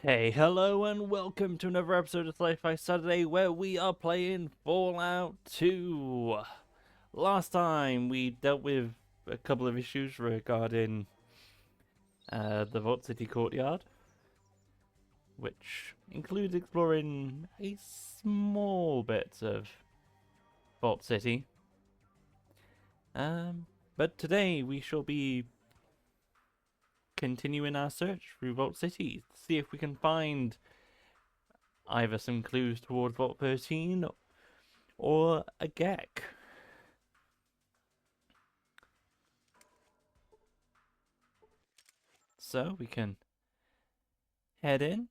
Hey, hello, and welcome to another episode of Sci-Fi Saturday, where we are playing Fallout 2. Last time we dealt with a couple of issues regarding the Vault City courtyard, which includes exploring a small bit of Vault City. But today we shall be continuing our search through Vault City to see if we can find either some clues towards Vault 13 or a Gek. So we can head in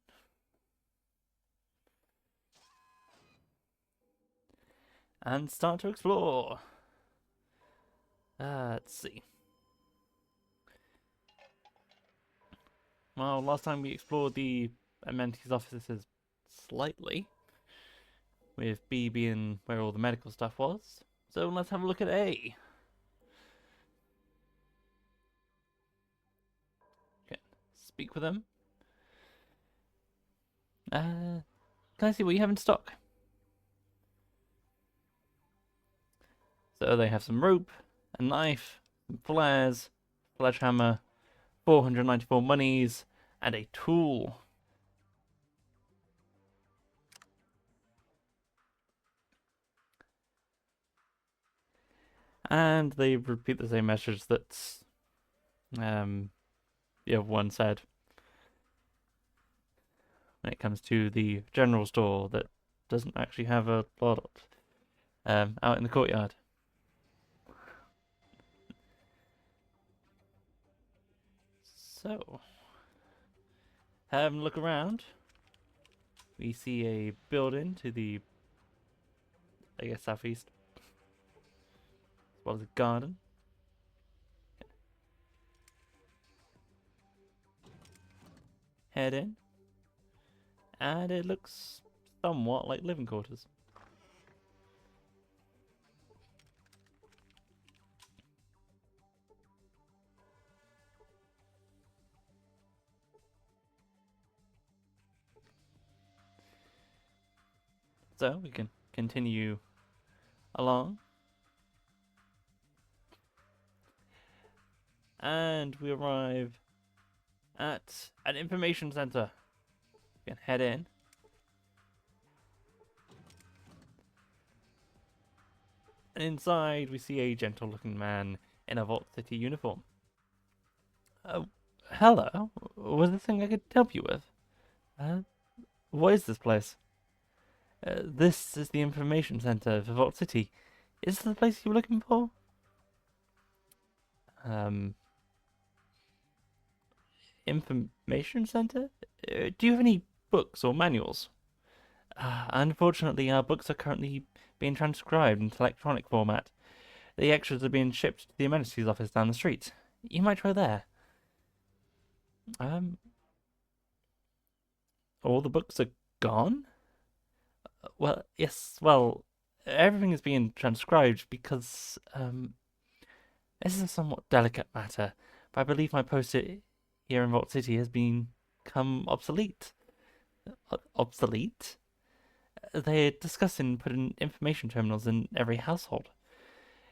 and start to explore. Let's see. Well, last time we explored the amenities offices slightly, with B being where all the medical stuff was. So let's have a look at A. Okay, speak with them. Can I see what you have in stock? So they have some rope, a knife, some flares, sledgehammer, 494 monies, and a tool. And they repeat the same message that the other one said when it comes to the general store that doesn't actually have a lot out in the courtyard. So, having a look around, we see a building to the, I guess, southeast, as well as a garden. Head in, and it looks somewhat like living quarters. So, we can continue along, and we arrive at an information center. We can head in. And inside, we see a gentle looking man in a Vault City uniform. Uh, Hello? Was there something I could help you with? Uh, what is this place? This is the information center for Vault City. Is this the place you were looking for? Um, information center? Do you have any books or manuals? Unfortunately, our books are currently being transcribed into electronic format. The extras are being shipped to the amenities office down the street. You might try there. Um, all the books are gone? Well, yes, well, everything is being transcribed because, this is a somewhat delicate matter, but I believe my post here in Vault City has become obsolete. Obsolete? They're discussing putting information terminals in every household.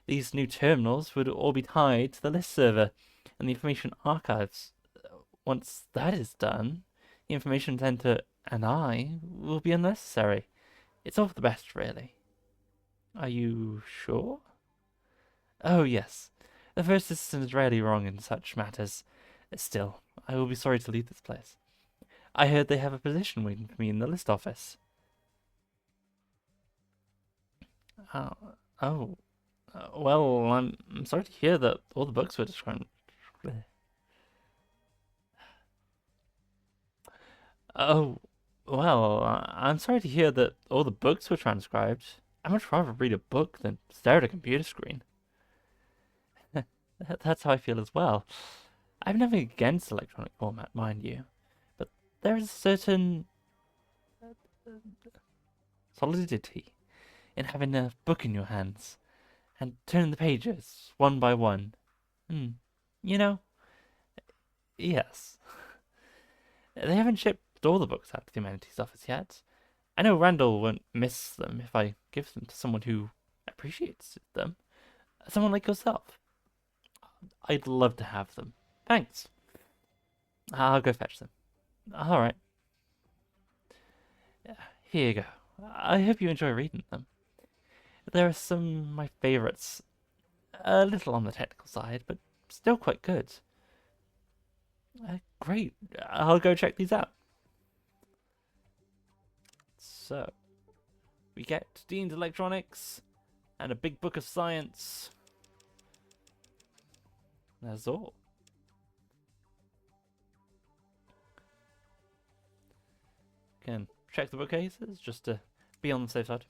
These new terminals would all be tied to the list server and the information archives. Once that is done, the information center and I will be unnecessary. It's all for the best, really. Are you sure? Oh, yes. The first assistant is rarely wrong in such matters. Still, I will be sorry to leave this place. I heard they have a position waiting for me in the list office. Oh, oh. Well, I'm sorry to hear that all the books were described. Oh, well, I'm sorry to hear that all the books were transcribed. I'd much rather read a book than stare at a computer screen. That's how I feel as well. I've nothing against electronic format, mind you, but there is a certain solidity in having a book in your hands and turning the pages one by one. Hmm. You know, yes. They haven't shipped just all the books at the Humanities Office yet. I know Randall won't miss them if I give them to someone who appreciates them. Someone like yourself. I'd love to have them. Thanks. I'll go fetch them. Alright. Here you go. I hope you enjoy reading them. There are some of my favourites. A little on the technical side, but still quite good. Great. I'll go check these out. So, we get Dean's Electronics and a big book of science. That's all. Can check the bookcases just to be on the safe side.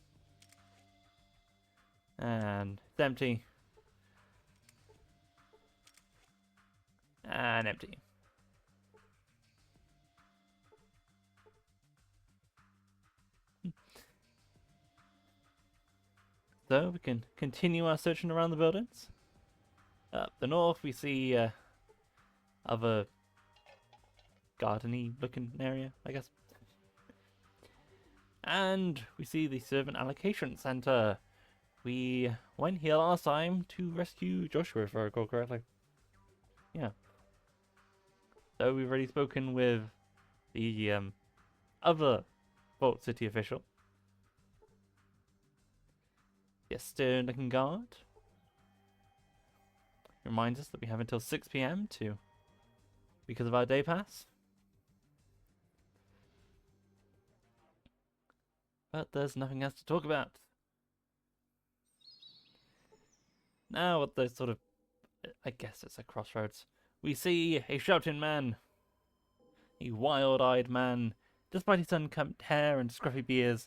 And it's empty. And empty. So we can continue our searching around the buildings. Up the north we see other gardeny looking area, I guess. And we see the Servant Allocation Center. We went here last time to rescue Joshua, if I recall correctly. Yeah. So we've already spoken with the other Vault City official. Yes, stern-looking guard. Reminds us that we have until 6 PM to, because of our day pass. But there's nothing else to talk about. Now at the sort of, I guess it's a crossroads, we see a shouting man. A wild-eyed man. Despite his unkempt hair and scruffy beard,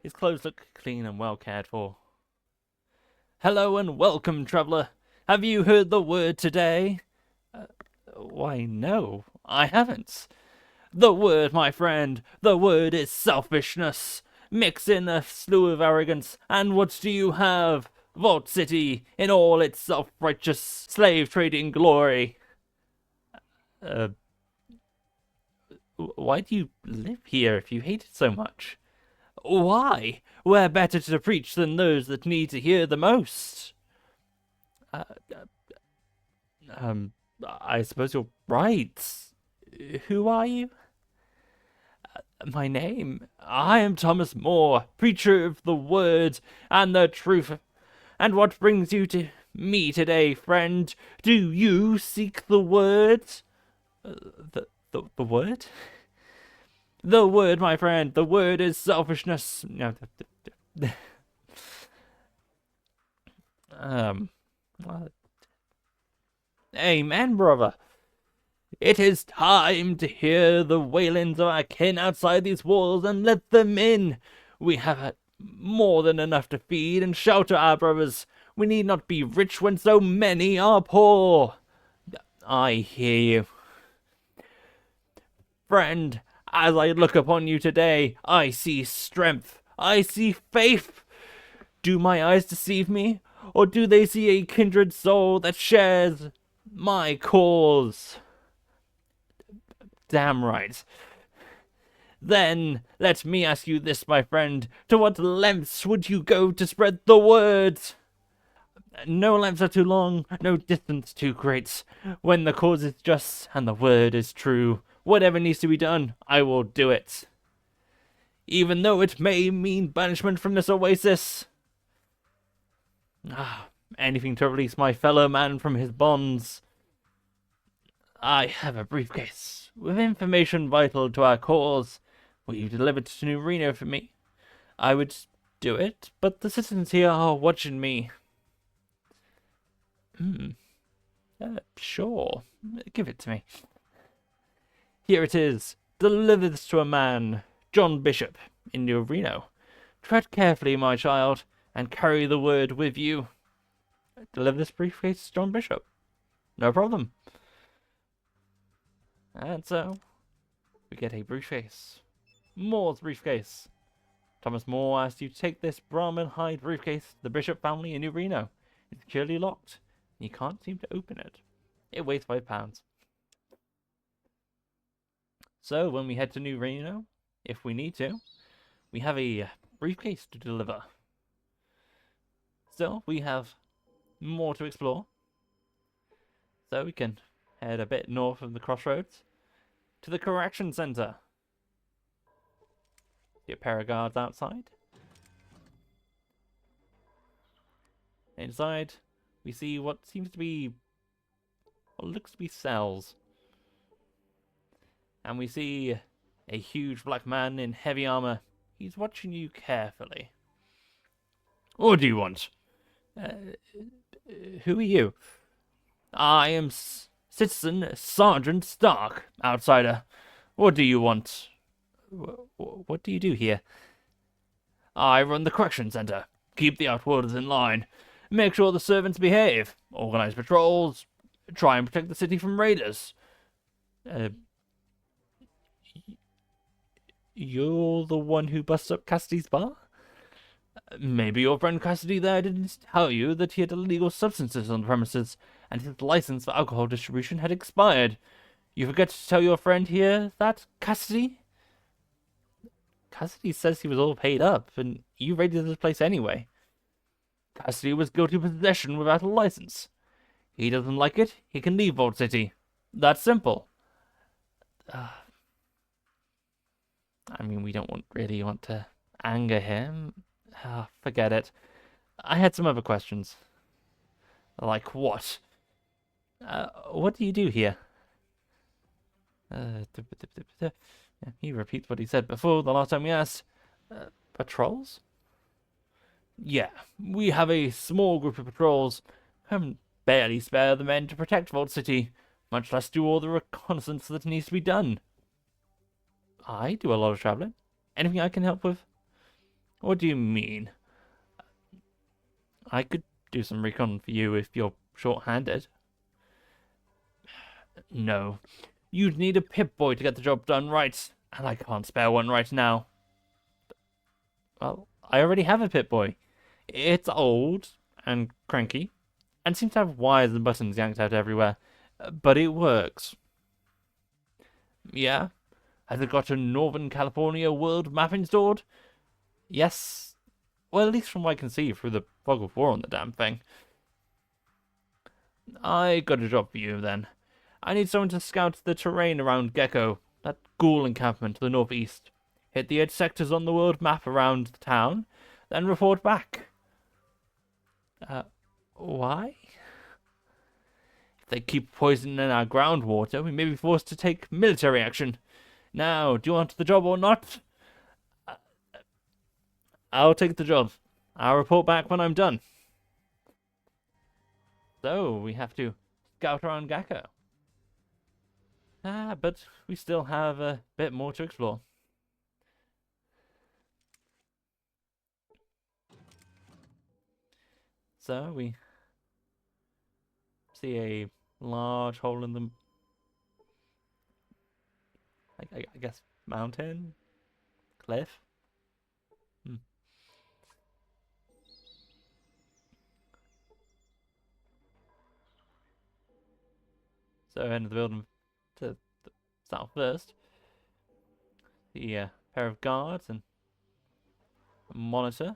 his clothes look clean and well cared for. Hello and welcome, traveller. Have you heard the word today? Why, no, I haven't. The word, my friend, the word is selfishness. Mix in a slew of arrogance, and what do you have? Vault City, in all its self-righteous, slave-trading glory. Why do you live here if you hate it so much? Why? We're better to preach than those that need to hear the most. I suppose you're right. Who are you? My name? I am Thomas More, preacher of the word and the truth. And what brings you to me today, friend? Do you seek the word? The word? The word, my friend, the word is selfishness. No. What? Amen, brother. It is time to hear the wailings of our kin outside these walls and let them in. We have had more than enough to feed and shelter our brothers. We need not be rich when so many are poor. I hear you. Friend, as I look upon you today, I see strength. I see faith. Do my eyes deceive me, or do they see a kindred soul that shares my cause? Damn right. Then, let me ask you this, my friend. To what lengths would you go to spread the word? No lengths are too long, no distance too great. When the cause is just and the word is true, whatever needs to be done, I will do it. Even though it may mean banishment from this oasis. Anything to release my fellow man from his bonds. I have a briefcase with information vital to our cause. Will you deliver it to New Reno for me? I would do it, but the citizens here are watching me. Sure. Give it to me. Here it is. Deliver this to a man, John Bishop, in New Reno. Tread carefully, my child, and carry the word with you. Deliver this briefcase to John Bishop. No problem. And so, we get a briefcase. Moore's briefcase. Thomas More asked you to take this Brahmin hide briefcase to the Bishop family in New Reno. It's securely locked, and you can't seem to open it. It weighs £5. So when we head to New Reno, if we need to, we have a briefcase to deliver. Still, we have more to explore. So we can head a bit north of the crossroads to the correction center. See a pair of guards outside. Inside, we see what seems to be, what looks to be cells. And we see a huge black man in heavy armor. He's watching you carefully. What do you want? Who are you? I am Citizen Sergeant Stark, outsider. What do you want? What do you do here? I run the correction center. Keep the Outworlders in line. Make sure the servants behave. Organize patrols. Try and protect the city from raiders. You're the one who busts up Cassidy's bar? Maybe your friend Cassidy there didn't tell you that he had illegal substances on the premises, and his license for alcohol distribution had expired. You forget to tell your friend here that, Cassidy? Cassidy says he was all paid up, and you raided this place anyway. Cassidy was guilty of possession without a license. He doesn't like it, he can leave Vault City. That's simple. I mean, we don't really want to anger him. Forget it. I had some other questions. Like what? What do you do here? He repeats what he said before the last time we asked. Patrols? Yeah, we have a small group of patrols. Can barely spare the men to protect Vault City, much less do all the reconnaissance that needs to be done. I do a lot of traveling. Anything I can help with? What do you mean? I could do some recon for you if you're short-handed. No. You'd need a Pip-Boy to get the job done right, and I can't spare one right now. Well, I already have a Pip-Boy. It's old and cranky, and seems to have wires and buttons yanked out everywhere, but it works. Yeah? Has it got a Northern California world map installed? Yes. Well, at least from what I can see through the fog of war on the damn thing. I got a job for you, then. I need someone to scout the terrain around Gecko, that ghoul encampment to the northeast. Hit the 8 sectors on the world map around the town, then report back. Why? If they keep poisoning our groundwater, we may be forced to take military action. Now, do you want the job or not? I'll take the job. I'll report back when I'm done. So, we have to scout around Gecko. But we still have a bit more to explore. So, we see a large hole in the, I guess, mountain? Cliff? So, enter the building to the south first. See a pair of guards and a monitor.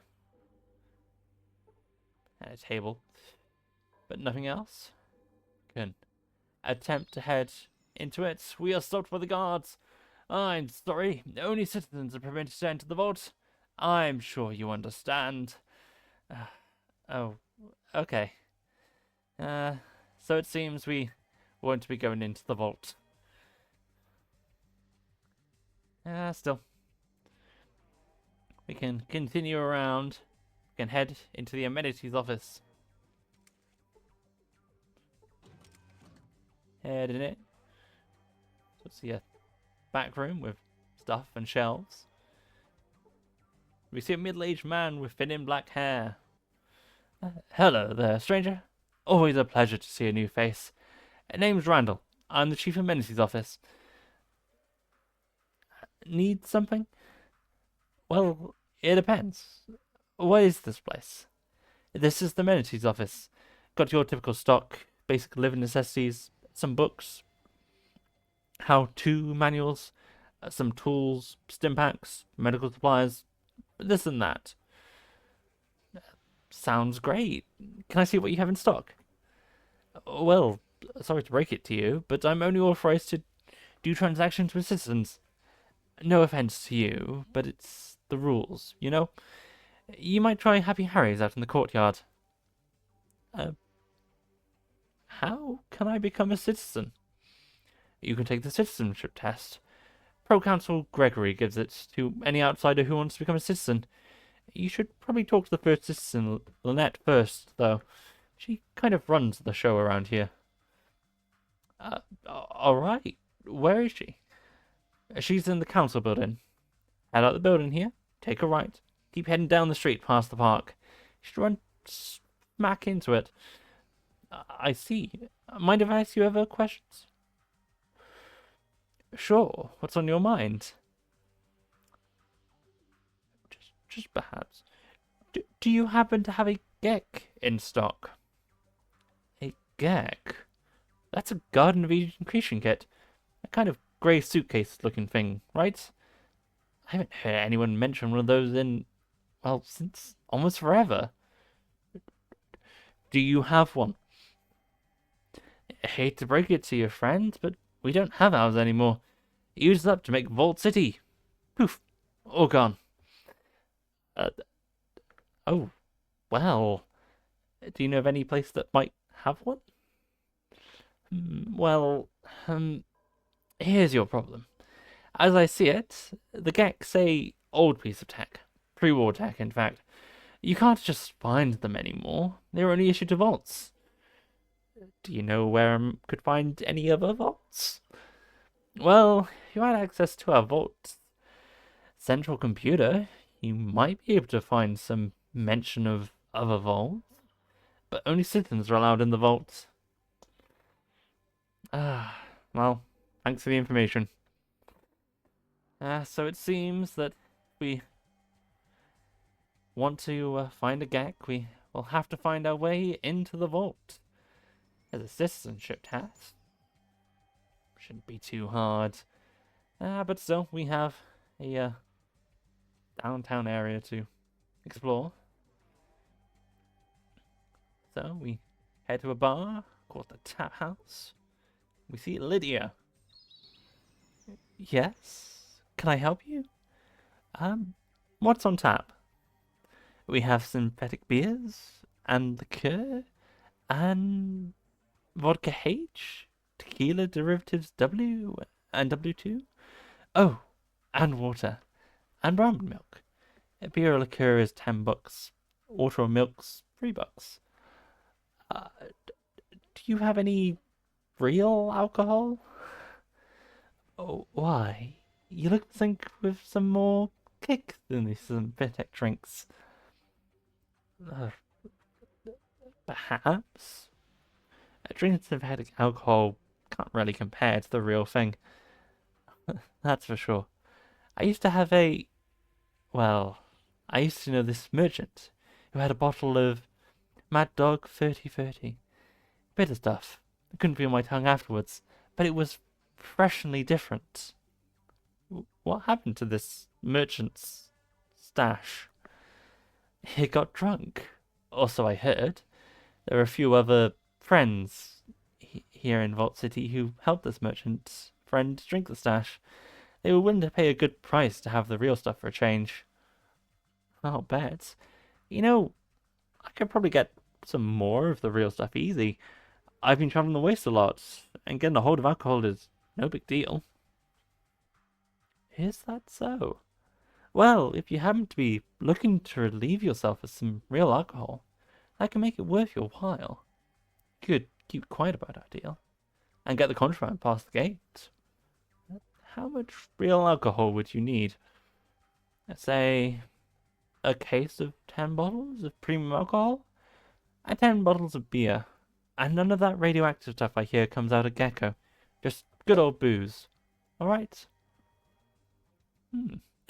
And a table. But nothing else. Can attempt to head into it. We are stopped by the guards. I'm sorry. Only citizens are permitted to enter the vault. I'm sure you understand. Oh, okay. So it seems we won't be going into the vault. Still. We can continue around. We can head into the amenities office. Head in it. So see a back room with stuff and shelves. We see a middle-aged man with thin black hair. Hello there, stranger. Always a pleasure to see a new face. Name's Randall. I'm the Chief Amenities Office. Need something? Well, it depends. What is this place? This is the Amenities Office. Got your typical stock, basic living necessities, some books, how-to manuals, Some tools, stim packs, medical supplies, this and that. Sounds great. Can I see what you have in stock? Well, sorry to break it to you, but I'm only authorized to do transactions with citizens. No offense to you, but it's the rules, you know? You might try Happy Harry's out in the courtyard. Uh, how can I become a citizen? You can take the citizenship test. Pro-Consul Gregory gives it to any outsider who wants to become a citizen. You should probably talk to the first citizen, Lynette, first, though. She kind of runs the show around here. Alright. Where is she? She's in the council building. Head out the building here, take a right, keep heading down the street past the park. You should run smack into it. I see. Mind if I ask you other questions? Sure. What's on your mind? Just perhaps. Do you happen to have a geck in stock? A geck? That's a Garden of Eden creation kit. A kind of grey suitcase-looking thing, right? I haven't heard anyone mention one of those in, well, since almost forever. Do you have one? I hate to break it to you, friend, but we don't have ours anymore. Used up to make Vault City. Poof. All gone. Uh, oh, well. Do you know of any place that might have one? Well, here's your problem. As I see it, the Gex a old piece of tech. Pre-war tech, in fact. You can't just find them anymore. They're only issued to vaults. Do you know where I could find any other vaults? Well, if you had access to our vault central computer, you might be able to find some mention of other vaults, but only citizens are allowed in the vaults. Well, thanks for the information. So it seems that we want to find a GAC, we will have to find our way into the vault. As a citizenship test. Shouldn't be too hard. But still, we have a downtown area to explore. So we head to a bar called the Tap House. We see Lydia. Yes? Can I help you? What's on tap? We have synthetic beers and liqueur and vodka H, tequila derivatives W and W2. Oh, and water and brown milk. A beer or liqueur is $10. Water or milk's $3. Do you have any real alcohol? Oh, why? You look to think with some more kick than these synthetic drinks. Perhaps? Drinking synthetic alcohol can't really compare to the real thing. That's for sure. I used to have well, I used to know this merchant who had a bottle of Mad Dog 3030. Bitter stuff. I couldn't feel my tongue afterwards, but it was freshenly different. What happened to this merchant's stash? He got drunk. Also, I heard. There were a few other friends here in Vault City who helped this merchant's friend drink the stash. They were willing to pay a good price to have the real stuff for a change. I'll bet. You know, I could probably get some more of the real stuff easy. I've been traveling the waste a lot, and getting a hold of alcohol is no big deal. Is that so? Well, if you happen to be looking to relieve yourself of some real alcohol, that can make it worth your while. You could keep quiet about our deal, and get the contraband past the gate. How much real alcohol would you need? Let's say a case of 10 bottles of premium alcohol, and 10 bottles of beer. And none of that radioactive stuff I hear comes out of Gecko. Just good old booze. Alright?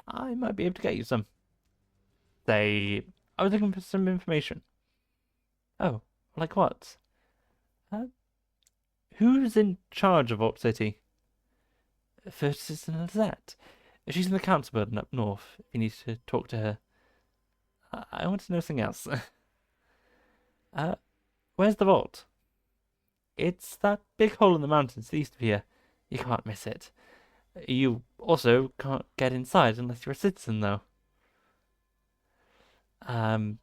I might be able to get you some. Say, I was looking for some information. Oh, like what? Who's in charge of Vault City? First assistant Lizette. She's in the council building up north. If you need to talk to her. I want to know something else. uh, where's the vault? It's that big hole in the mountains east of here. You can't miss it. You also can't get inside unless you're a citizen, though. Um,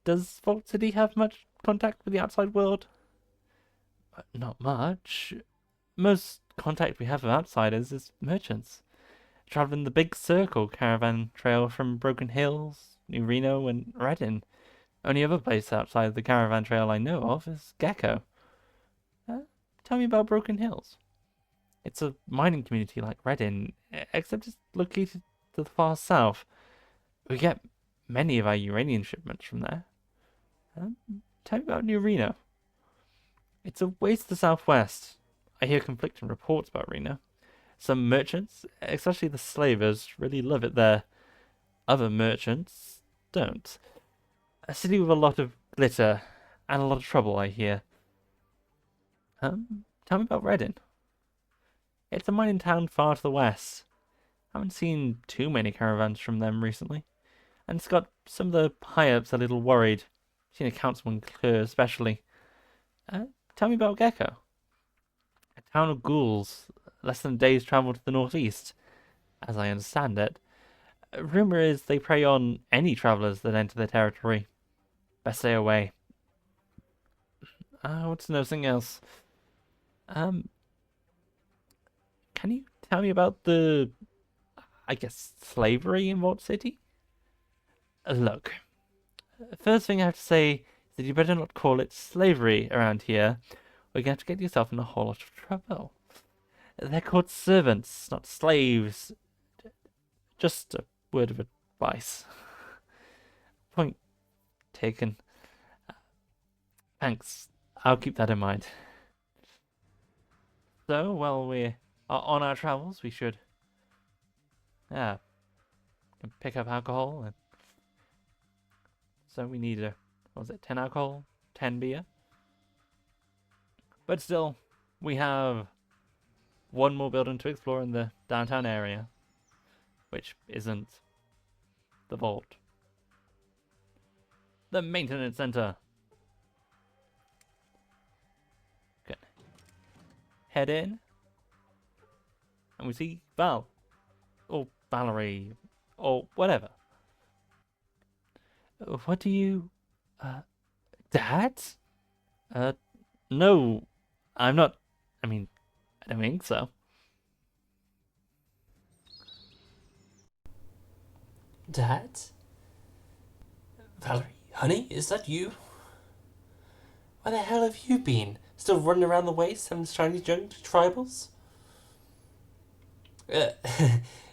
does Vault City have much contact with the outside world? Not much. Most contact we have with outsiders is merchants. Traveling the big circle caravan trail from Broken Hills, New Reno, and Reddin. Only other place outside the caravan trail I know of is Gecko. Uh, tell me about Broken Hills. It's a mining community like Reddin, except it's located to the far south. We get many of our uranium shipments from there. Um, tell me about New Reno. It's a ways to the southwest. I hear conflicting reports about Reno. Some merchants, especially the slavers, really love it there. Other merchants don't. A city with a lot of glitter and a lot of trouble, I hear. Tell me about Reddin. It's a mining town far to the west. Haven't seen too many caravans from them recently. And it's got some of the high-ups a little worried. Seen a councilman clear especially. Uh, tell me about Gecko. A town of ghouls, less than a day's travel to the northeast, as I understand it. Rumor is they prey on any travellers that enter their territory. Best stay away. I want to know something else. Um, can you tell me about the, I guess, slavery in Vault City? Look, first thing I have to say is that you better not call it slavery around here, or you're going to get yourself in a whole lot of trouble. They're called servants, not slaves. Just a word of advice. Point taken. Thanks. I'll keep that in mind. So, while we're on our travels, we should, yeah, pick up alcohol. And so we need what was it, 10 alcohol, 10 beer? But still, we have one more building to explore in the downtown area, which isn't the vault. The maintenance center. Okay. Head in, and we see Val, or Valerie, or whatever. What do you, Dad? No, I'm not. I mean, I don't think so. Dad? Valerie, honey, is that you? Where the hell have you been? Still running around the waste having shiny junk tribals? Uh,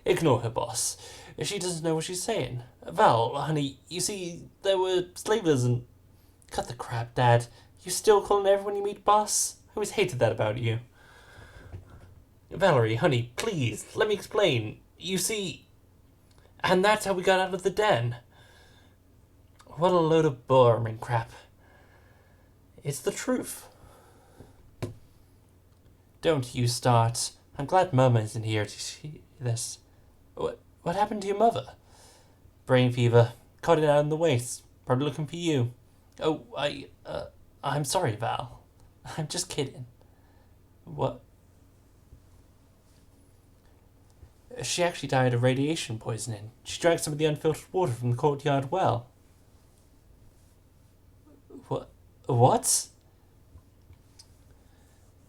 Ignore her, boss. She doesn't know what she's saying. Val, honey, you see, there were slavers and... Cut the crap, Dad. You still calling everyone you meet boss? I always hated that about you. Valerie, honey, please, let me explain. You see... And that's how we got out of the den. What a load of boring crap. It's the truth. Don't you start. I'm glad Mama isn't here to see this. What happened to your mother? Brain fever. Caught it out in the waste. Probably looking for you. Oh, I'm sorry, Val. I'm just kidding. What? She actually died of radiation poisoning. She drank some of the unfiltered water from the courtyard well. What?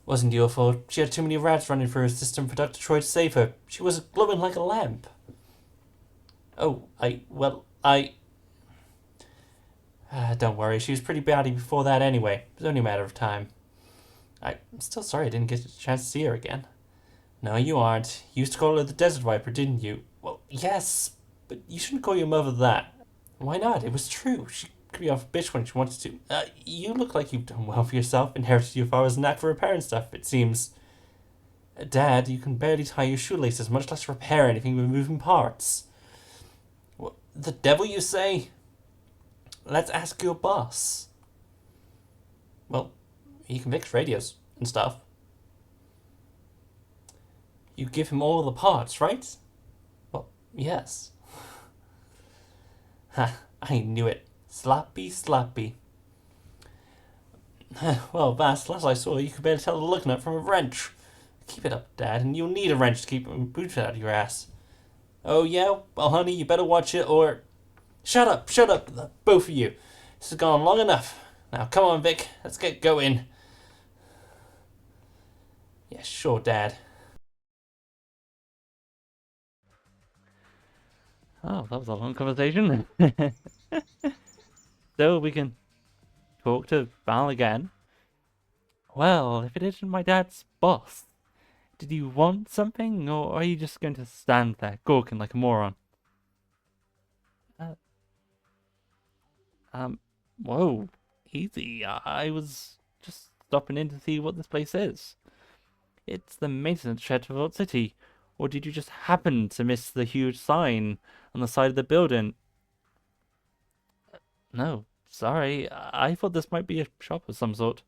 Wasn't your fault. She had too many rats running through her system for Dr. Troy to save her. She was glowing like a lamp. Oh, don't worry, she was pretty batty before that anyway. It was only a matter of time. I'm still sorry I didn't get a chance to see her again. No, you aren't. You used to call her the Desert Viper, didn't you? Well, yes, but you shouldn't call your mother that. Why not? It was true. She could be off a bitch when she wanted to. You look like you've done well for yourself, inherited your father's knack for repairing stuff, it seems. Dad, you can barely tie your shoelaces, much less repair anything with moving parts. What, the devil, you say? Let's ask your boss. Well, he can fix radios and stuff. You give him all the parts, right? Well, yes. Ha, I knew it. Slappy, slappy. Well, Bast, last I saw, you could barely tell the look nut from a wrench. Keep it up, Dad, and you'll need a wrench to keep boots out of your ass. Oh, yeah? Well, honey, you better watch it or. Shut up, both of you. This has gone long enough. Now, come on, Vic, let's get going. Yeah, sure, Dad. Oh, that was a long conversation. So we can talk to Val again. Well, if it isn't my dad's boss, did you want something, or are you just going to stand there gawking like a moron? Uh, um, whoa, easy. I was just stopping in to see what this place is. It's the maintenance shed for Vault City. Or did you just happen to miss the huge sign on the side of the building? No, sorry. I thought this might be a shop of some sort.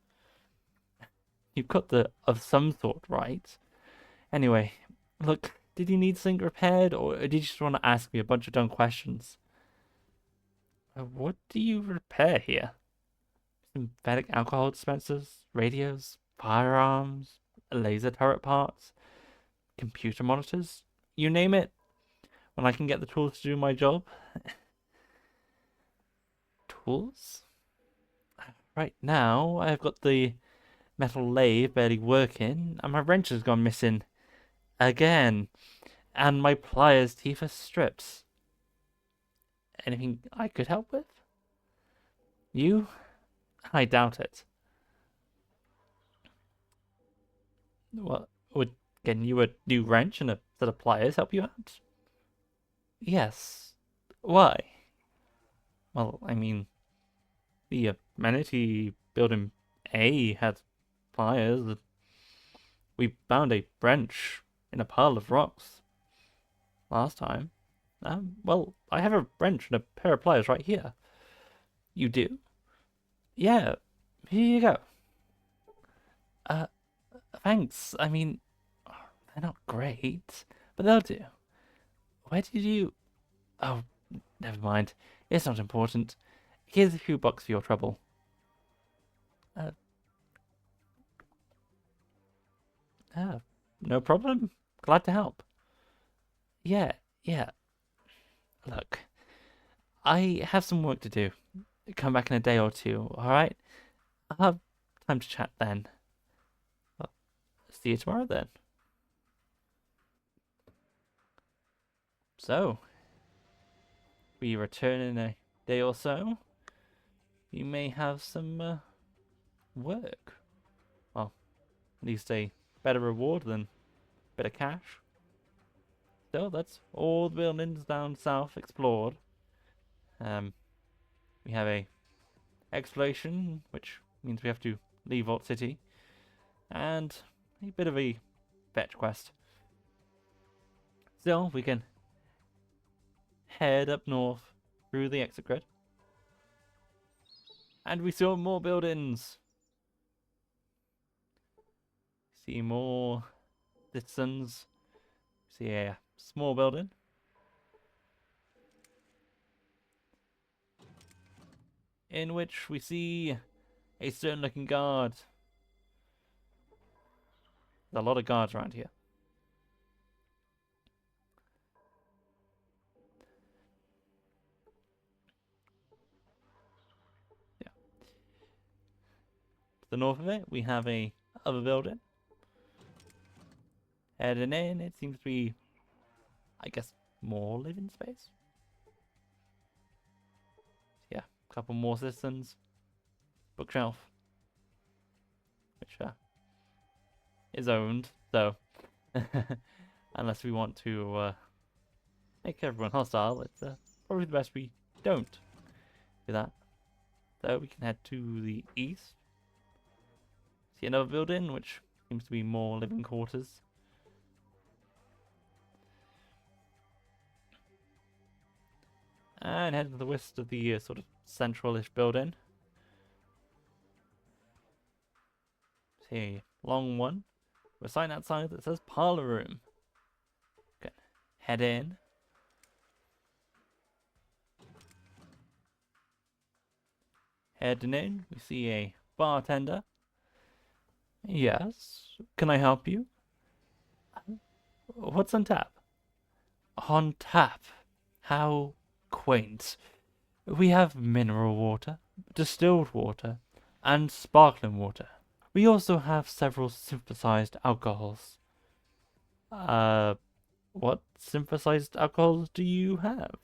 You've got the of some sort right. Anyway, look, did you need something repaired, or did you just want to ask me a bunch of dumb questions? What do you repair here? Synthetic alcohol dispensers, radios, firearms, laser turret parts, computer monitors? You name it. When I can get the tools to do my job. Tools? Right now, I've got the metal lathe barely working, and my wrench has gone missing. Again. And my pliers teeth are stripped. Anything I could help with? You? I doubt it. What, would getting you a new wrench and a set of pliers help you out? Yes. Why? Well, I mean, the amenity building A had pliers. We found a wrench in a pile of rocks last time. Well, I have a wrench and a pair of pliers right here. You do? Yeah, here you go. Uh, thanks. I mean, they're not great, but they'll do. Where did you... Oh, never mind. It's not important. Here's a few bucks for your trouble. Uh, uh, no problem. Glad to help. Yeah, yeah. Look, I have some work to do. Come back in a day or two, alright? I'll have time to chat then. Well, see you tomorrow then. So, we return in a day or so. You may have some work. Well, at least a better reward than a bit of cash. So that's all the buildings down south explored. Um, we have a exploration, which means we have to leave Vault City, and a bit of a fetch quest. Still, we can head up north through the exit grid. And we saw more buildings. See more citizens. See a small building. In which we see a certain looking guard. There's a lot of guards around here. Yeah. To the north of it, we have a other building. Heading in, it seems to be, I guess, more living space. Yeah, a couple more citizens. Bookshelf, which is owned, so unless we want to make everyone hostile, it's probably the best we don't do that. So we can head to the east. See another building, which seems to be more living quarters. And head to the west of the sort of central-ish building. See a long one with a sign outside that says parlor room. head in. Heading in, we see a bartender. Yes, can I help you? What's on tap? On tap? How quaint. We have mineral water, distilled water, and sparkling water. We also have several synthesized alcohols. Uh, what synthesized alcohols do you have?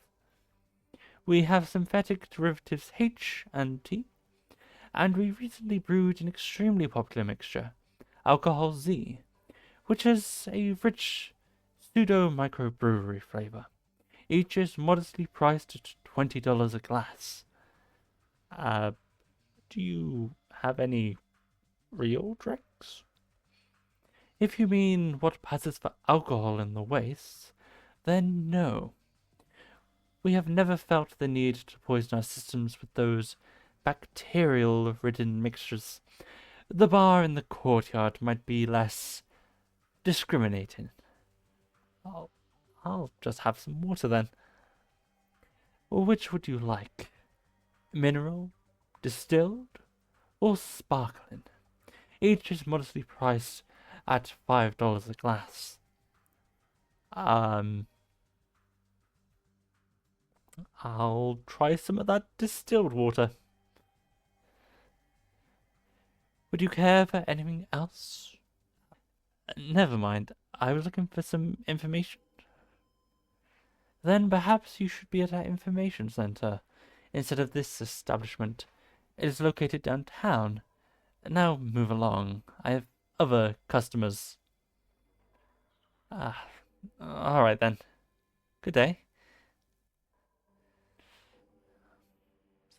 We have synthetic derivatives H and T, and we recently brewed an extremely popular mixture, Alcohol Z, which is a rich pseudo microbrewery flavor. Each is modestly priced at $20 a glass. Uh, do you have any real drinks? If you mean what passes for alcohol in the waste, then no. We have never felt the need to poison our systems with those bacterial-ridden mixtures. The bar in the courtyard might be less discriminating. I'll, I'll just have some water then. Which would you like? Mineral, distilled, or sparkling? Each is modestly priced at $5 a glass. I'll try some of that distilled water. Would you care for anything else? Never mind. I was looking for some information. Then perhaps you should be at our information center instead of this establishment. It is located downtown. Now move along. I have other customers. Ah, alright then. Good day.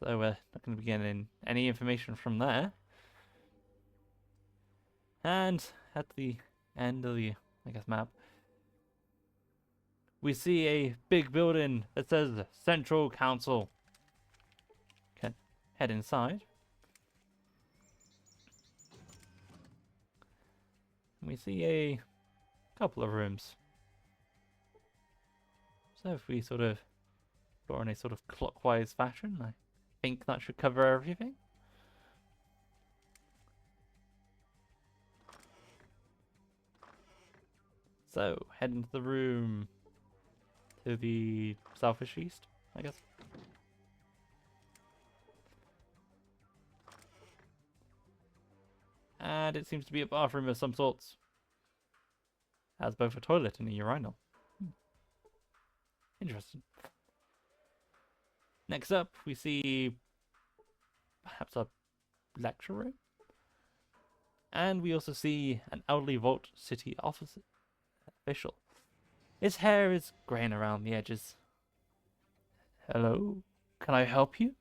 So we're not going to be getting any information from there. And at the end of the, map, we see a big building that says Central Council. Okay, head inside. We see a couple of rooms. So if we sort of go in a sort of clockwise fashion, I think that should cover everything. So, head into the room to the southeast east, I guess. And it seems to be a bathroom of some sorts. Has both a toilet and a urinal. Interesting. Next up, we see perhaps a lecture room. And we also see an elderly Vault City officer official. His hair is graying around the edges. Hello? Can I help you?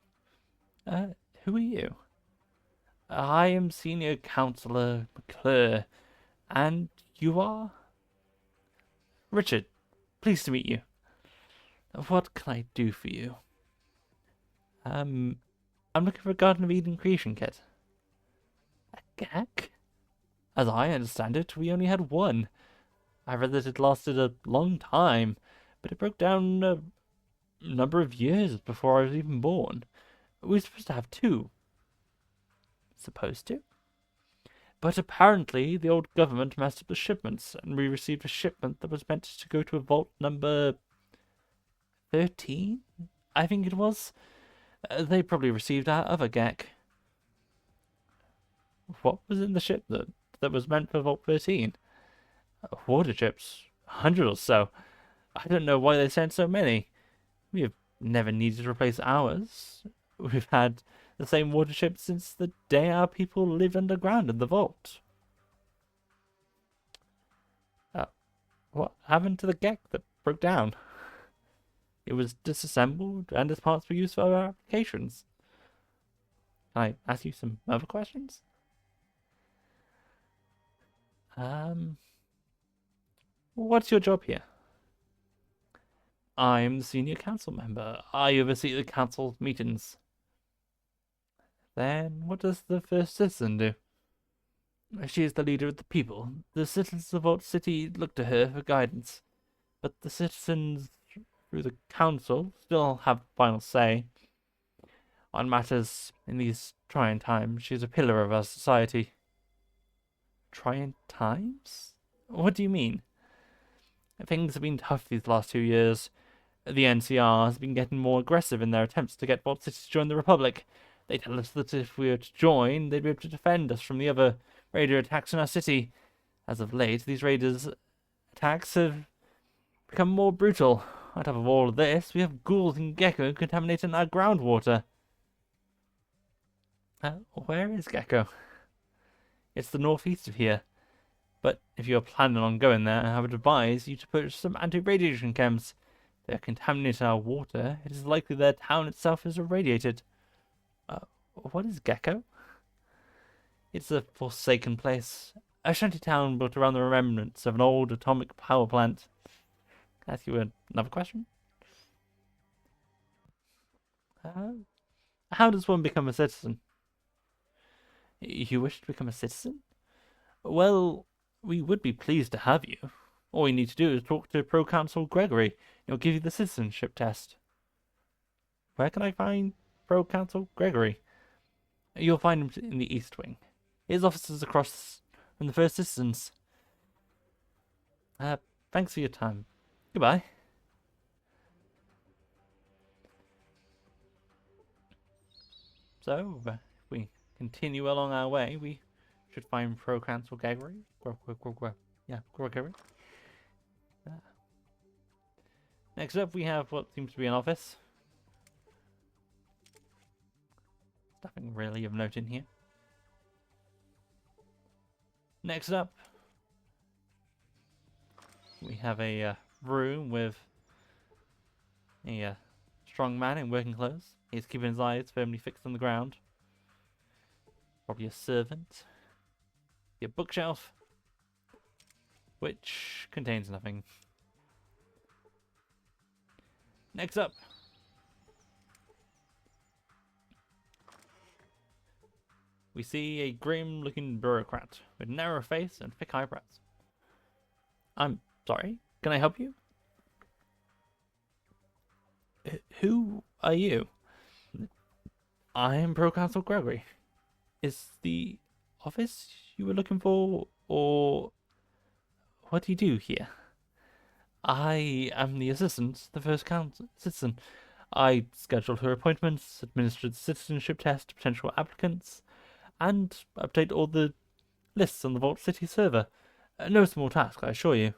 Who are you? I am Senior Counselor McClure. And you are? Richard. Pleased to meet you. What can I do for you? I'm looking for a Garden of Eden creation kit. A gag? As I understand it, we only had one. I read that it lasted a long time, but it broke down a number of years before I was even born. We were supposed to have two. Supposed to? But apparently the old government messed up the shipments, and we received a shipment that was meant to go to a vault number 13, I think it was. They probably received our other GAC. What was in the ship that was meant for Vault 13? Water chips. 100 or so. I don't know why they sent so many. We have never needed to replace ours. We've had the same water chips since the day our people lived underground in the vault. What happened to the GAC that broke down? It was disassembled and its parts were used for other applications. Can I ask you some other questions? What's your job here? I'm the senior council member. I oversee the council's meetings. Then what does the first citizen do? She is the leader of the people. The citizens of Vault City look to her for guidance. but the citizens, through the council, still have final say on matters in these trying times. She's a pillar of our society. Trying times? What do you mean? Things have been tough these last 2 years. The NCR has been getting more aggressive in their attempts to get Vault City to join the Republic. They tell us that if we were to join, they'd be able to defend us from the other raider attacks in our city. As of late, these raiders' attacks have become more brutal. On top of all of this, we have ghouls and gecko contaminating our groundwater. Where is Gecko? It's the northeast of here. But if you're planning on going there, I would advise you to purchase some anti-radiation chems. If they're contaminating our water, it is likely their town itself is irradiated. What is Gecko? It's a forsaken place. A shanty town built around the remnants of an old atomic power plant. Can I ask you another question? How does one become a citizen? You wish to become a citizen? Well, we would be pleased to have you. All you need to do is talk to Pro-Consul Gregory. He'll give you the citizenship test. Where can I find Pro-Consul Gregory? You'll find him in the East Wing. His office is across from the First Citizens. Thanks for your time. Goodbye. So, if we continue along our way, we should find Pro-Consul Gregory. Gregory. Next up, we have what seems to be an office. Nothing really of note in here. Next up, we have a room with a strong man in working clothes. He's keeping his eyes firmly fixed on the ground. Probably a servant. A bookshelf, which contains nothing. Next up, we see a grim-looking bureaucrat with narrow face and thick eyebrows. I'm sorry, can I help you? Who are you? I am Pro-Consul Gregory. Is the office you were looking for, or what do you do here? I am the assistant, the first citizen. I schedule her appointments, administer the citizenship test to potential applicants, and update all the lists on the Vault City server. No small task, I assure you.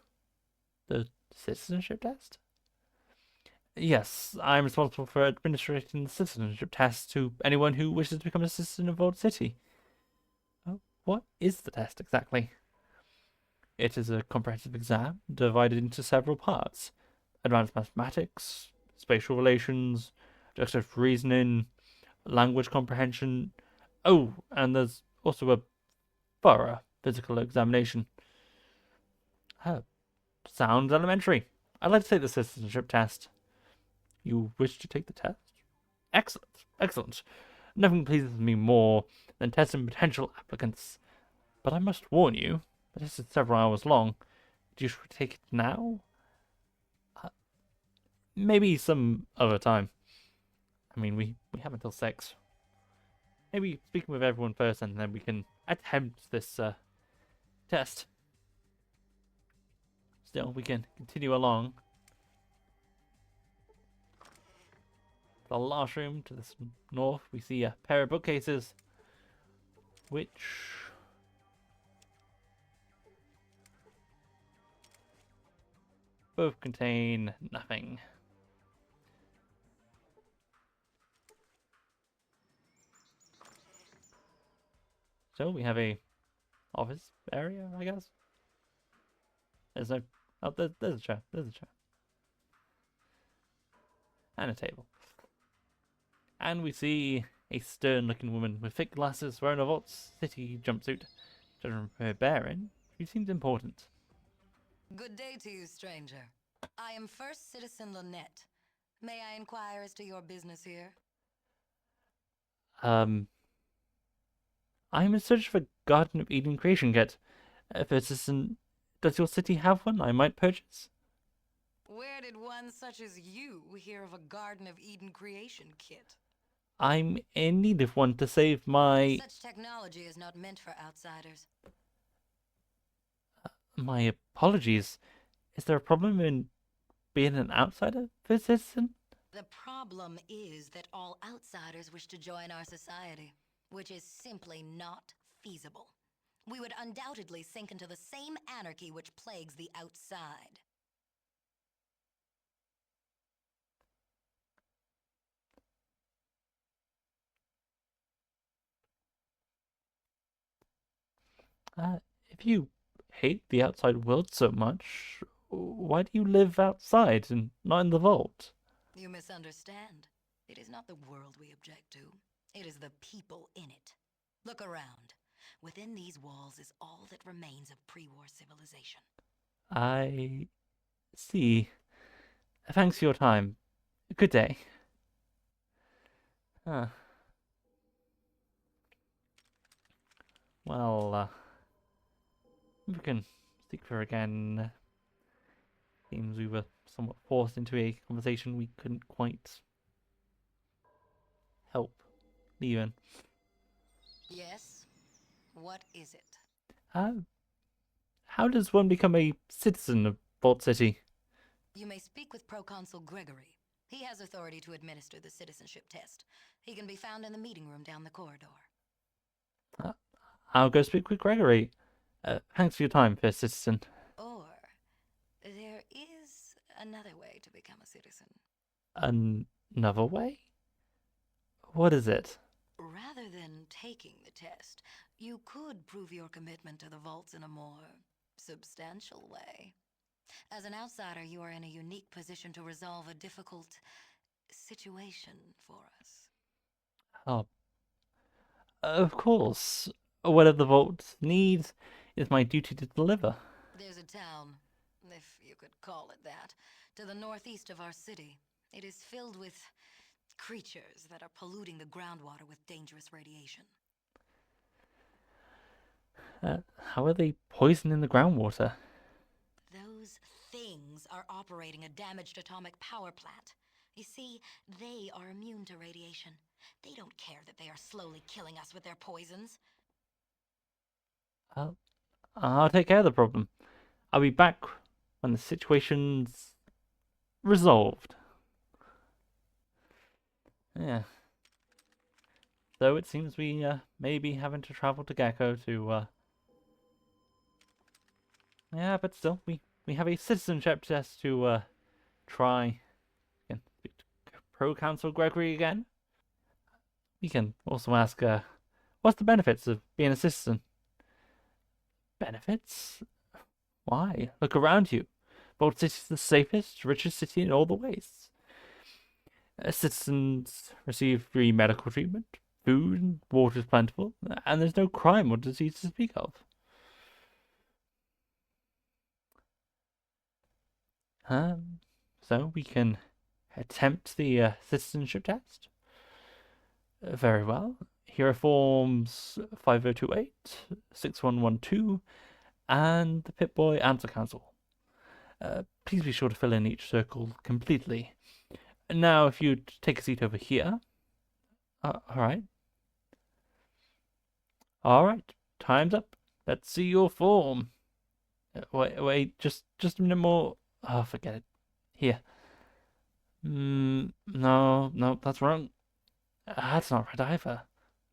The citizenship test? Yes, I'm responsible for administrating the citizenship test to anyone who wishes to become a citizen of Vault City. What is the test exactly? It is a comprehensive exam divided into several parts: advanced mathematics, spatial relations, deductive reasoning, language comprehension. Oh, and there's also a thorough physical examination. Sounds elementary. I'd like to take the citizenship test. You wish to take the test? Excellent, excellent. Nothing pleases me more than testing potential applicants. But I must warn you, the test is several hours long. Do you take it now? Maybe some other time. I mean, we have until 6. Maybe speaking with everyone first, and then we can attempt this test. Still, we can continue along. The last room to the north, we see a pair of bookcases, which both contain nothing. So we have a office area, I guess. There's no. Oh, there's a chair. There's a chair. And a table. And we see a stern-looking woman with thick glasses wearing a Vault City jumpsuit. Judging from her bearing, she seems important. Good day to you, stranger. I am First Citizen Lynette. May I inquire as to your business here? I'm in search of a Garden of Eden creation kit. First Citizen, does your city have one I might purchase? Where did one such as you hear of a Garden of Eden creation kit? I'm in need of one to save my Such technology is not meant for outsiders. my apologies. Is there a problem in being an outsider for a citizen? The problem is that all outsiders wish to join our society, which is simply not feasible. We would undoubtedly sink into the same anarchy which plagues the outside. If you hate the outside world so much, why do you live outside and not in the vault? You misunderstand. It is not the world we object to. It is the people in it. Look around. Within these walls is all that remains of pre-war civilization. I see. Thanks for your time. Good day. Huh. Well, we can speak for again. Seems we were somewhat forced into a conversation we couldn't quite help leaving. Yes? What is it? Uh, how does one become a citizen of Vault City? You may speak with Proconsul Gregory. He has authority to administer the citizenship test. He can be found in the meeting room down the corridor. Uh, I'll go speak with Gregory. Thanks for your time, First Citizen. Or, there is another way to become a citizen. Another way? What is it? Rather than taking the test, you could prove your commitment to the vaults in a more substantial way. As an outsider, you are in a unique position to resolve a difficult situation for us. Oh, of course. Whatever the Vault needs is my duty to deliver. There's a town, if you could call it that, to the northeast of our city. It is filled with creatures that are polluting the groundwater with dangerous radiation. How are they poisoning the groundwater? Those things are operating a damaged atomic power plant. You see, they are immune to radiation. They don't care that they are slowly killing us with their poisons. I'll take care of the problem. I'll be back when the situation's resolved. Yeah. So it seems we may be having to travel to Gecko to yeah, but still we have a citizenship test to try. Again, speak to Pro-Counsel Gregory again. We can also ask what's the benefits of being a citizen? Benefits? Why? Look around you. Vault City's the safest, richest city in all the ways. Citizens receive free medical treatment, food and water is plentiful, and there's no crime or disease to speak of. So we can attempt the citizenship test. Very well. Here are forms 5028, 6112, and the Pip-Boy Answer Council. Please be sure to fill in each circle completely. Now, if you'd take a seat over here. Alright. Alright, time's up. Let's see your form. Wait, just a minute more. Oh, forget it. Here. No, that's wrong. That's not right either.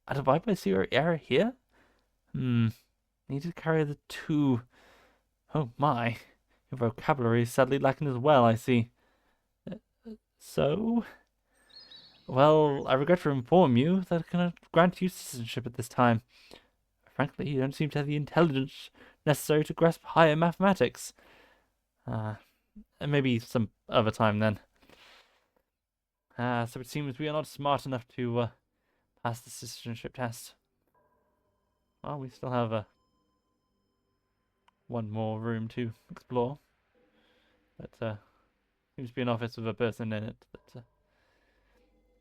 A divide by zero error here? Need to carry the two. Oh my. Your vocabulary is sadly lacking as well, I see. So? Well, I regret to inform you that I cannot grant you citizenship at this time. Frankly, you don't seem to have the intelligence necessary to grasp higher mathematics. Maybe some other time then. So it seems we are not smart enough to pass the citizenship test. Well, we still have one more room to explore. But seems to be an office with a person in it that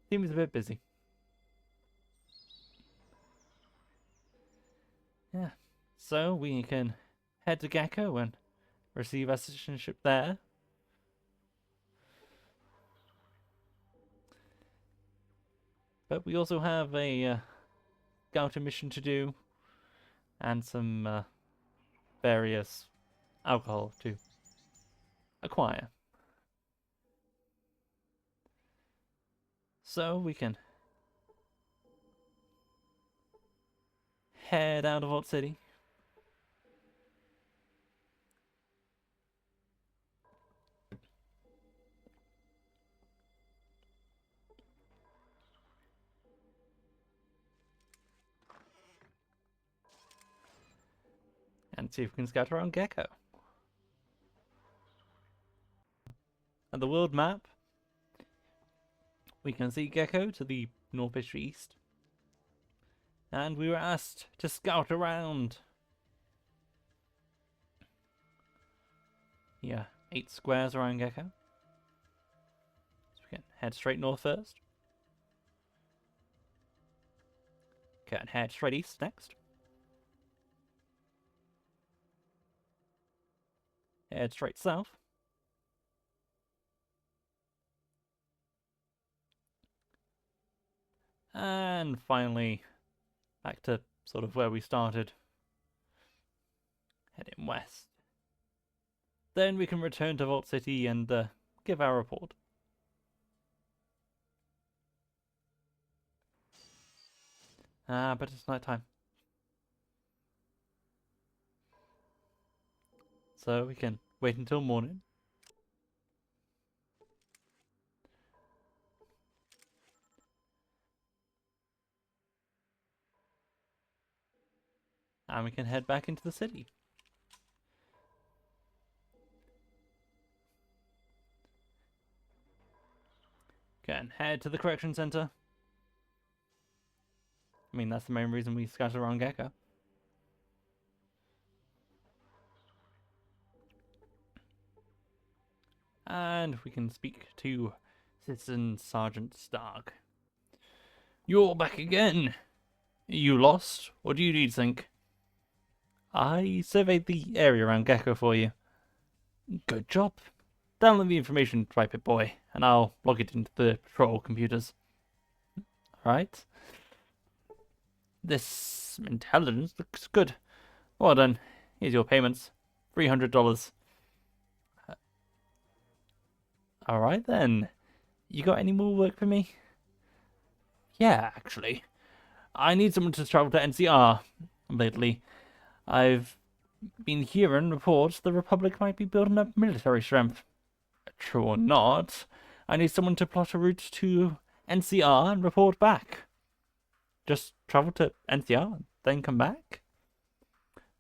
seems a bit busy. Yeah. So we can head to Gecko and receive our citizenship there. But we also have a scouting mission to do, and some various alcohol to acquire. So we can head out of Vault City. And see if we can scout around Gecko. At the world map, we can see Gecko to the northeast east. And we were asked to scout around. Yeah, 8 squares around Gecko. So we can head straight north first. Okay, and head straight east next. Head straight south. And finally, back to sort of where we started. Heading west. Then we can return to Vault City and give our report. But it's night time. So we can wait until morning. And we can head back into the city. Okay, and head to the correction center. I mean, that's the main reason we scouted around Gecko. And we can speak to Citizen Sergeant Stark. You're back again. You lost? What do you need, think? I surveyed the area around Gecko for you. Good job. Download the information, Tripit Boy, and I'll log it into the patrol computers. Alright. This intelligence looks good. Well done. Here's your payments. $300. Alright then. You got any more work for me? Yeah, actually. I need someone to travel to NCR. Lately, I've been hearing reports the Republic might be building up military strength. True or not, I need someone to plot a route to NCR and report back. Just travel to NCR and then come back?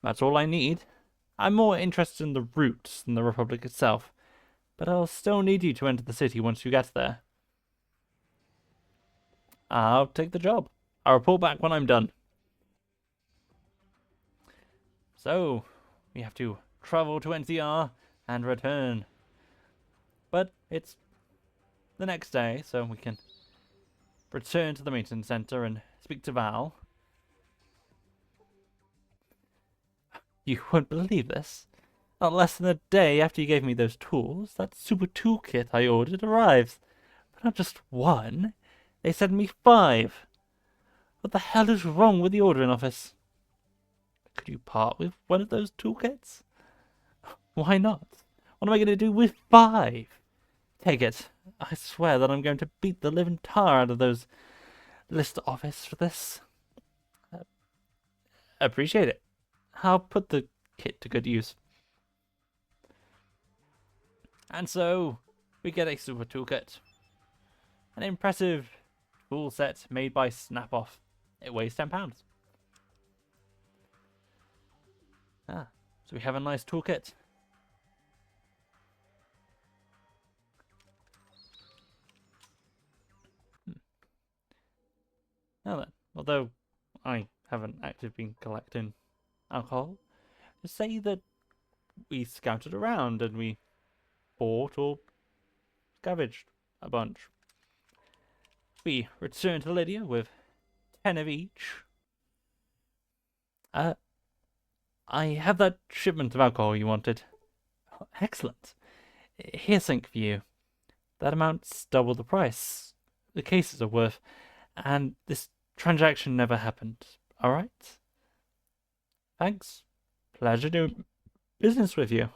That's all I need. I'm more interested in the route than the Republic itself, but I'll still need you to enter the city once you get there. I'll take the job. I'll report back when I'm done. So, we have to travel to NCR and return. But it's the next day, so we can return to the maintenance center and speak to Val. You won't believe this. Not less than a day after you gave me those tools, that super toolkit I ordered arrives. But not just one. They sent me 5. What the hell is wrong with the ordering office? Could you part with one of those toolkits? Why not? What am I going to do with 5? Take it. I swear that I'm going to beat the living tar out of those list office for this. Appreciate it. I'll put the kit to good use. And so, we get a super toolkit. An impressive tool set made by Snap-Off. It weighs 10 pounds. So we have a nice toolkit. Now then, although I haven't actually been collecting alcohol, say that we scouted around and we bought or scavenged a bunch. We returned to Lydia with 10 of each. I have that shipment of alcohol you wanted. Excellent. Here's something for you. That amount's double the price. The cases are worth And this transaction never happened. Alright? Thanks. Pleasure doing business with you.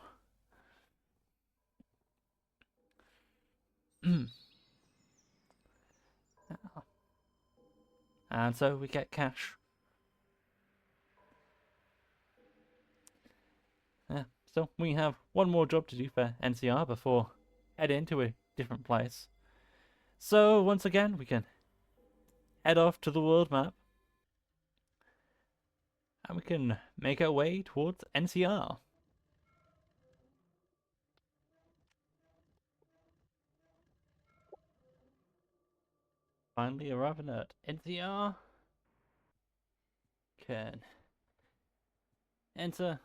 And so we get cash. Yeah, so we have one more job to do for NCR before heading to a different place. So once again, we can head off to the world map. And we can make our way towards NCR. Finally arriving at NCR. Can enter.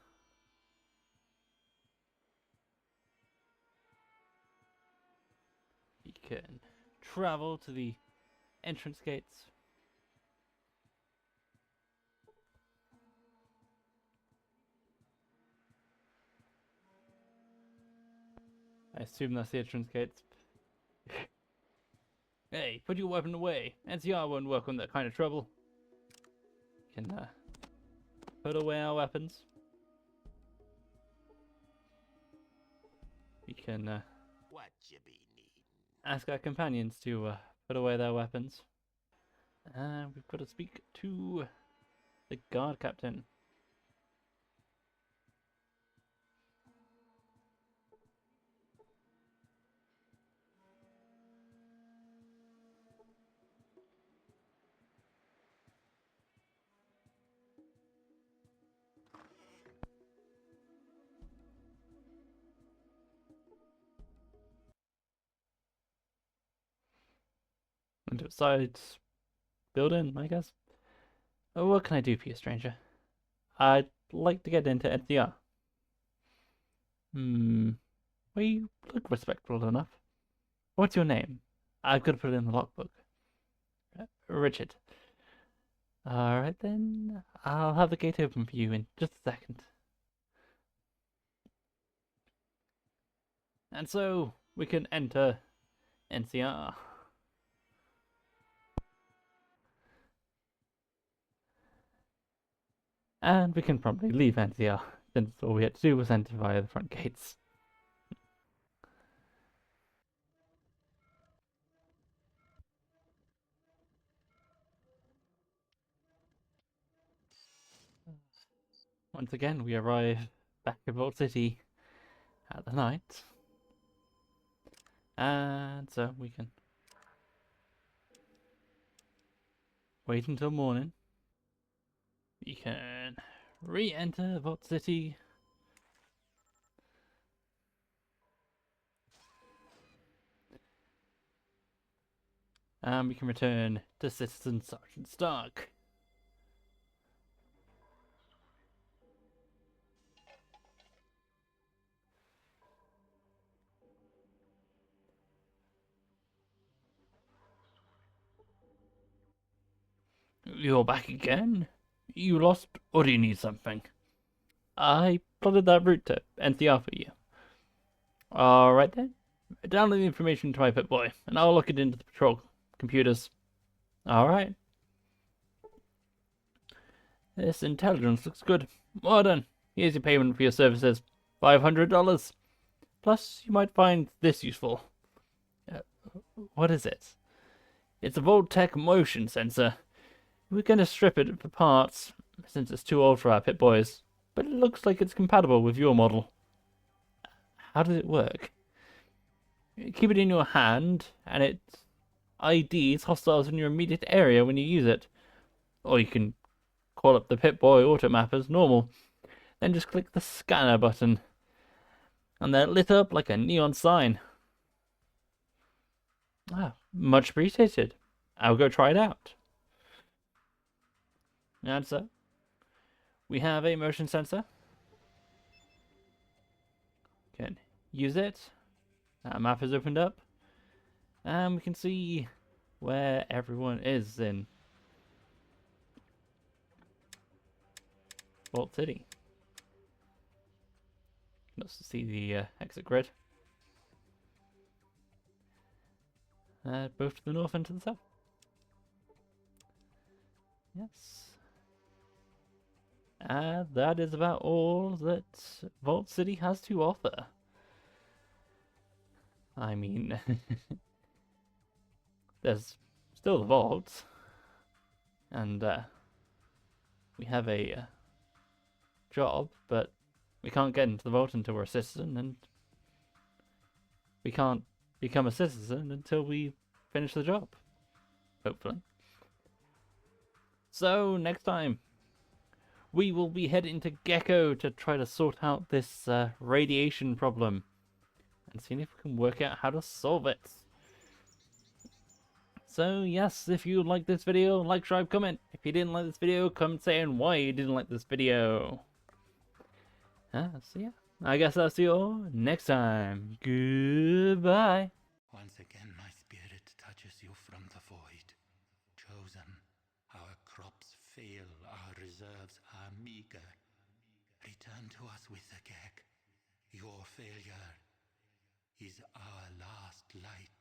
You can travel to the entrance gates. I assume that's the entrance gates. Hey, put your weapon away. NCR won't work on that kind of trouble. You can put away our weapons. We can What you be needin'? ask our companions to put away their weapons. And we've got to speak to the guard captain. Into a side building, I guess. Oh, what can I do for you, stranger? I'd like to get into NCR. Well, you look respectable enough. What's your name? I've got to put it in the logbook. Richard. Alright then, I'll have the gate open for you in just a second. And so, we can enter NCR. And we can probably leave NCR, since all we had to do was enter via the front gates. Once again, we arrive back in Vault City at the night. And so we can wait until morning. We can re-enter Vault City. And we can return to Citizen Sergeant Stark. You're back again? You lost, or do you need something? I plotted that route to NCR for you. Alright then. Download the information to my Pip-Boy, and I'll look it into the patrol computers. Alright. This intelligence looks good. Well done. Here's your payment for your services. $500. Plus, you might find this useful. What is it? It's a Voltec motion sensor. We're going to strip it for parts, since it's too old for our Pip-Boys. But it looks like it's compatible with your model. How does it work? Keep it in your hand, and it IDs hostiles in your immediate area when you use it. Or you can call up the Pip-Boy auto map as normal. Then just click the scanner button. And they're lit up like a neon sign. Ah, much appreciated. I'll go try it out. And so, we have a motion sensor. Can use it. That map is opened up. And we can see where everyone is in Vault City. You can also see the exit grid. Both to the north and to the south. Yes. That is about all that Vault City has to offer. I mean, there's still the vault, and we have a job, but we can't get into the vault until we're a citizen, and we can't become a citizen until we finish the job. Hopefully. So, next time, we will be heading to Gecko to try to sort out this radiation problem and seeing if we can work out how to solve it. So, yes, if you like this video, like, subscribe, comment. If you didn't like this video, comment saying why you didn't like this video. So yeah, I guess I'll see you all next time. Goodbye. Once again, my spirit touches you from the void. Chosen, our crops fail, our reserves are meager. Return to us with the gag. Your failure is our last light.